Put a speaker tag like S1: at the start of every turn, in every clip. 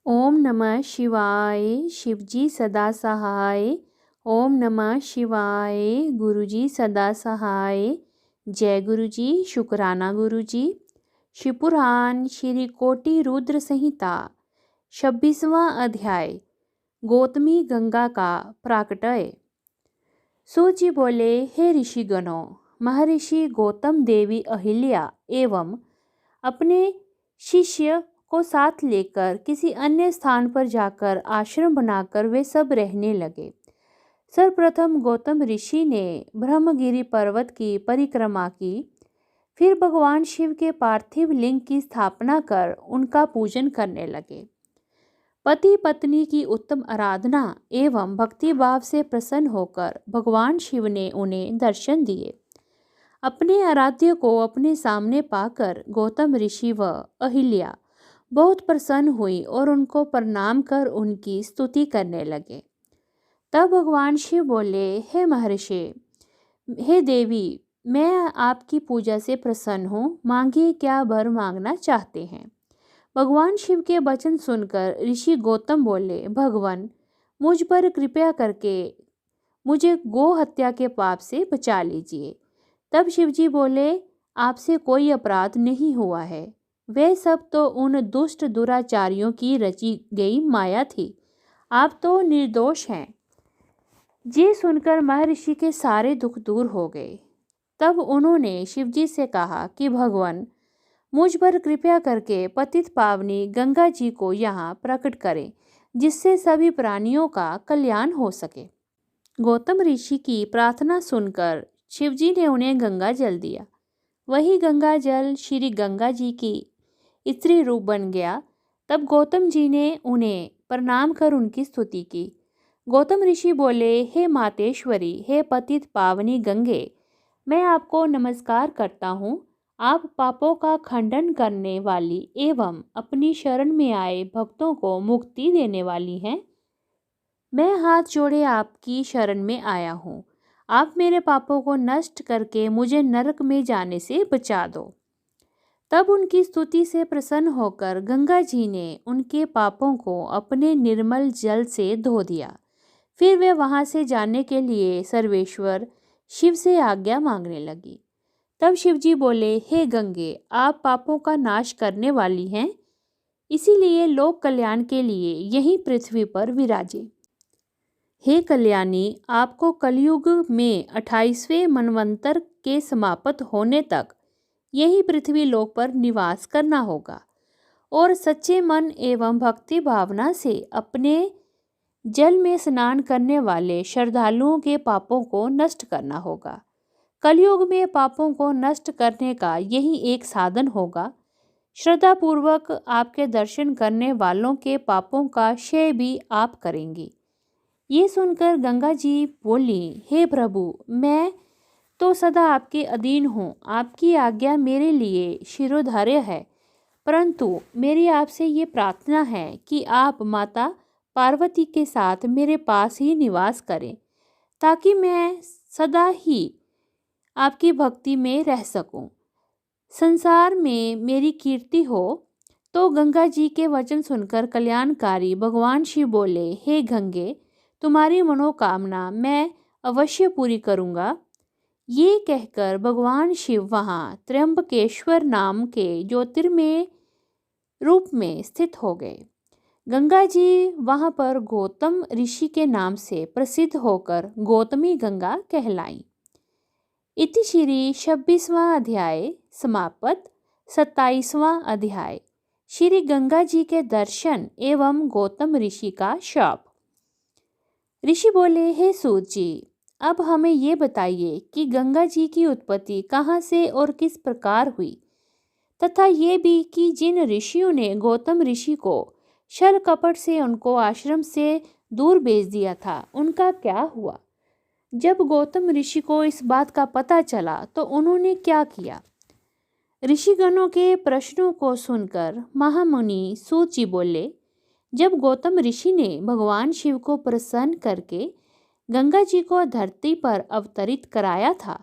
S1: ओम नमः शिवाय। शिवजी सदा सहाय। ओम नमः शिवाय। गुरुजी सदा सहाय। जय गुरुजी। शुक्राना गुरुजी। शिवपुराण श्री कोटि रुद्र संहिता 26वां अध्याय गौतमी गंगा का प्राकट्य। सूजी बोले, हे ऋषिगणों, महर्षि गौतम देवी अहिल्या एवं अपने शिष्य को साथ लेकर किसी अन्य स्थान पर जाकर आश्रम बनाकर वे सब रहने लगे। सर्वप्रथम गौतम ऋषि ने ब्रह्मगिरि पर्वत की परिक्रमा की, फिर भगवान शिव के पार्थिव लिंग की स्थापना कर उनका पूजन करने लगे। पति पत्नी की उत्तम आराधना एवं भक्ति भाव से प्रसन्न होकर भगवान शिव ने उन्हें दर्शन दिए। अपने आराध्य को अपने सामने पाकर गौतम ऋषि व अहिल्या बहुत प्रसन्न हुई और उनको प्रणाम कर उनकी स्तुति करने लगे। तब भगवान शिव बोले, हे महर्षि, हे देवी, मैं आपकी पूजा से प्रसन्न हूँ, मांगिए क्या वर मांगना चाहते हैं। भगवान शिव के वचन सुनकर ऋषि गौतम बोले, भगवान, मुझ पर कृपया करके मुझे गो हत्या के पाप से बचा लीजिए। तब शिवजी बोले, आपसे कोई अपराध नहीं हुआ है, वे सब तो उन दुष्ट दुराचारियों की रची गई माया थी, आप तो निर्दोष हैं। ये सुनकर महर्षि के सारे दुख दूर हो गए। तब उन्होंने शिवजी से कहा कि भगवान, मुझ पर कृपया करके पतित पावनी गंगा जी को यहाँ प्रकट करें, जिससे सभी प्राणियों का कल्याण हो सके। गौतम ऋषि की प्रार्थना सुनकर शिवजी ने उन्हें गंगा जल दिया। वही गंगा जल श्री गंगा जी की स्त्री रूप बन गया। तब गौतम जी ने उन्हें प्रणाम कर उनकी स्तुति की। गौतम ऋषि बोले, हे मातेश्वरी, हे पतित पावनी गंगे, मैं आपको नमस्कार करता हूँ। आप पापों का खंडन करने वाली एवं अपनी शरण में आए भक्तों को मुक्ति देने वाली हैं। मैं हाथ जोड़े आपकी शरण में आया हूँ। आप मेरे पापों को नष्ट करके मुझे नरक में जाने से बचा दो। तब उनकी स्तुति से प्रसन्न होकर गंगा जी ने उनके पापों को अपने निर्मल जल से धो दिया। फिर वे वहां से जाने के लिए सर्वेश्वर शिव से आज्ञा मांगने लगी। तब शिवजी बोले, हे गंगे, आप पापों का नाश करने वाली हैं, इसीलिए लोक कल्याण के लिए यही पृथ्वी पर विराजे। हे कल्याणी, आपको कलयुग में 28वें मनवंतर के समाप्त होने तक यही पृथ्वी लोक पर निवास करना होगा और सच्चे मन एवं भक्ति भावना से अपने जल में स्नान करने वाले श्रद्धालुओं के पापों को नष्ट करना होगा। कलयुग में पापों को नष्ट करने का यही एक साधन होगा। श्रद्धापूर्वक आपके दर्शन करने वालों के पापों का क्षय भी आप करेंगी। ये सुनकर गंगा जी बोली, हे प्रभु, मैं तो सदा आपके अधीन हूँ। आपकी आज्ञा मेरे लिए शिरोधार्य है, परंतु मेरी आपसे ये प्रार्थना है कि आप माता पार्वती के साथ मेरे पास ही निवास करें, ताकि मैं सदा ही आपकी भक्ति में रह सकूं, संसार में मेरी कीर्ति हो। तो गंगा जी के वचन सुनकर कल्याणकारी भगवान शिव बोले, हे गंगे, तुम्हारी मनोकामना मैं अवश्य पूरी करूँगा। ये कहकर भगवान शिव वहाँ त्र्यंबकेश्वर नाम के ज्योतिर्मय रूप में स्थित हो गए। गंगा जी वहाँ पर गौतम ऋषि के नाम से प्रसिद्ध होकर गौतमी गंगा कहलाई। इति श्री 26वां अध्याय समाप्त। 27वां अध्याय श्री गंगा जी के दर्शन एवं गौतम ऋषि का शाप। ऋषि बोले, हे सूत जी, अब हमें ये बताइए कि गंगा जी की उत्पत्ति कहाँ से और किस प्रकार हुई, तथा ये भी कि जिन ऋषियों ने गौतम ऋषि को छल कपट से उनको आश्रम से दूर भेज दिया था, उनका क्या हुआ। जब गौतम ऋषि को इस बात का पता चला तो उन्होंने क्या किया। ऋषिगणों के प्रश्नों को सुनकर महामुनि सूत जी बोले, जब गौतम ऋषि ने भगवान शिव को प्रसन्न करके गंगा जी को धरती पर अवतरित कराया था,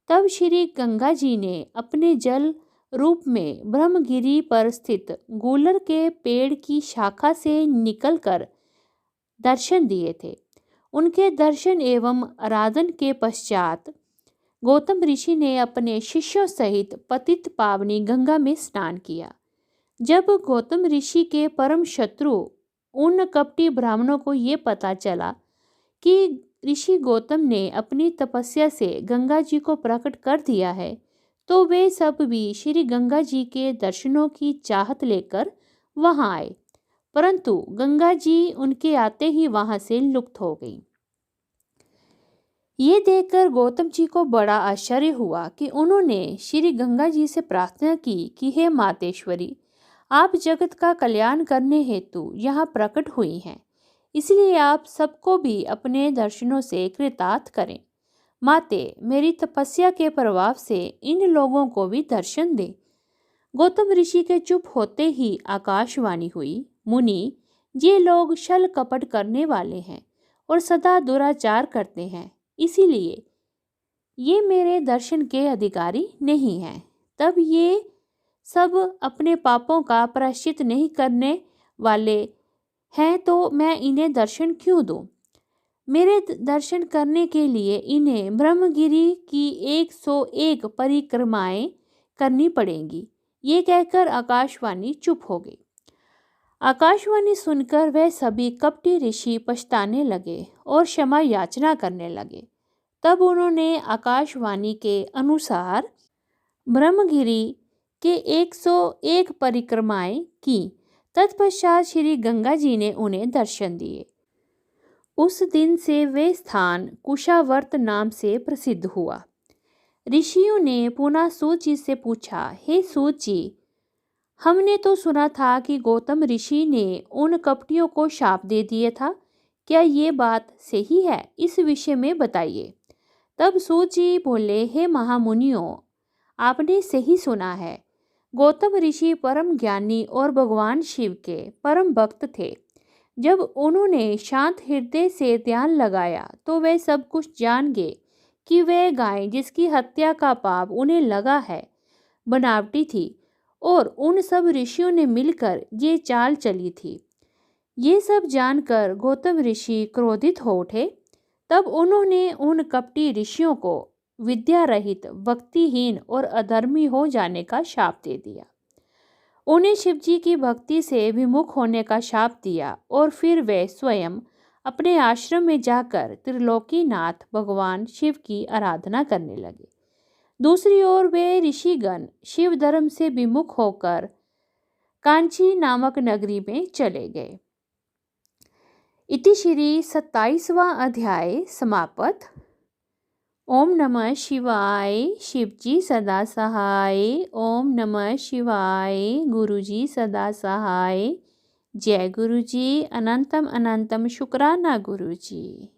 S1: तब श्री गंगा जी ने अपने जल रूप में ब्रह्मगिरी पर स्थित गूलर के पेड़ की शाखा से निकलकर दर्शन दिए थे। उनके दर्शन एवं आराधन के पश्चात गौतम ऋषि ने अपने शिष्यों सहित पतित पावनी गंगा में स्नान किया। जब गौतम ऋषि के परम शत्रु उन कपटी ब्राह्मणों को ये पता चला कि ऋषि गौतम ने अपनी तपस्या से गंगा जी को प्रकट कर दिया है, तो वे सब भी श्री गंगा जी के दर्शनों की चाहत लेकर वहां आए, परंतु गंगा जी उनके आते ही वहां से लुप्त हो गई। ये देखकर गौतम जी को बड़ा आश्चर्य हुआ कि उन्होंने श्री गंगा जी से प्रार्थना की कि हे मातेश्वरी, आप जगत का कल्याण करने हेतु यहाँ प्रकट हुई हैं, इसलिए आप सबको भी अपने दर्शनों से कृतार्थ करें। माते, मेरी तपस्या के प्रभाव से इन लोगों को भी दर्शन दे। गौतम ऋषि के चुप होते ही आकाशवाणी हुई, मुनि, ये लोग छल कपट करने वाले हैं और सदा दुराचार करते हैं, इसीलिए ये मेरे दर्शन के अधिकारी नहीं हैं। तब ये सब अपने पापों का प्रायश्चित नहीं करने वाले हैं, तो मैं इन्हें दर्शन क्यों दूं? मेरे दर्शन करने के लिए इन्हें ब्रह्मगिरी की 101 परिक्रमाएं करनी पड़ेंगी। ये कहकर आकाशवाणी चुप हो गई। आकाशवाणी सुनकर वह सभी कपटी ऋषि पछताने लगे और क्षमा याचना करने लगे। तब उन्होंने आकाशवाणी के अनुसार ब्रह्मगिरी के 101 परिक्रमाएं की। तत्पश्चात श्री गंगा जी ने उन्हें दर्शन दिए। उस दिन से वे स्थान कुशावर्त नाम से प्रसिद्ध हुआ। ऋषियों ने पुनः सूत जी से पूछा, हे सूत जी, हमने तो सुना था कि गौतम ऋषि ने उन कपटियों को शाप दे दिया था, क्या ये बात सही है? इस विषय में बताइए। तब सूत जी बोले, हे महामुनियों, आपने सही सुना है। गौतम ऋषि परम ज्ञानी और भगवान शिव के परम भक्त थे। जब उन्होंने शांत हृदय से ध्यान लगाया तो वे सब कुछ जान गए कि वह गाय जिसकी हत्या का पाप उन्हें लगा है बनावटी थी, और उन सब ऋषियों ने मिलकर ये चाल चली थी। ये सब जानकर गौतम ऋषि क्रोधित हो उठे। तब उन्होंने उन कपटी ऋषियों को विद्या रहित, भक्तिहीन और अधर्मी हो जाने का शाप दे दिया। उन्हें शिवजी की भक्ति से विमुख होने का शाप दिया और फिर वे स्वयं अपने आश्रम में जाकर त्रिलोकीनाथ भगवान शिव की आराधना करने लगे। दूसरी ओर वे ऋषिगण शिव धर्म से विमुख होकर कांची नामक नगरी में चले गए। इति श्री 27वां अध्याय समाप्त। ओम नमः शिवाय। शिवजी सदा सहाय। ओम नमः शिवाय। गुरुजी सदा सहाय। जय गुरुजी। अनंतम अनंतम शुक्राना गुरुजी।